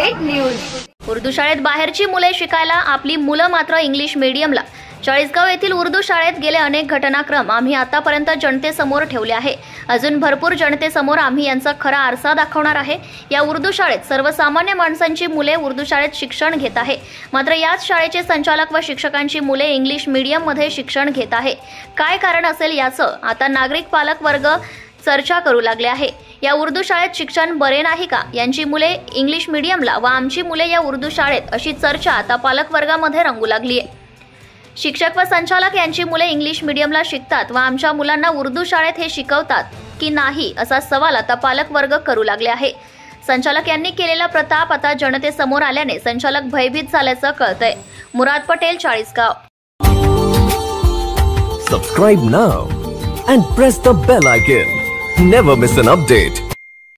वाईट न्यूज। उर्दू शाळेत बाहेरची मुले शिकायला, आपली मुलं मात्र इंग्लिश मीडियमला। चाळीसगाव येथील उर्दू शाळेत गेले अनेक घटनाक्रम आम्ही आतापर्यंत जनतेसमोर ठेवले आहे। अजून भरपूर जनतेसमोर आम्ही यांचा खरा आरसा दाखवणार आहे। या उर्दू शाळेत सर्वसामान्य माणसांची मुले उर्दू शाळेत शिक्षण घेत आहे, मात्र याच शाळेचे संचालक व शिक्षकांची मुले इंग्लिश मीडियम मध्ये शिक्षण घेत आहे। काय कारण असेल याचं आता नागरिक पालक वर्ग चर्चा करू लागले आहे। या उर्दू शाळेत शिक्षण बरे नाही का? यांची मुले इंग्लिश मीडियमला व आमची मुले या उर्दू शाळेत, अशी चर्चा आता पालक वर्गामध्ये रंगू लागली आहे। शिक्षक व संचालक यांची मुले इंग्लिश मीडियमला शिकतात व आमच्या मुलांना उर्दू शाळेत हे शिकवतात की नाही, असा सवाल आता पालक वर्ग करू लागले आहे। संचालक यांनी केलेला प्रताप आता जनतेसमोर आल्याने संचालक भयभीत झाल्याचं कळतंय। मुराद Patel, Chalisgaon. Subscribe now and press the bell icon. Never miss an update.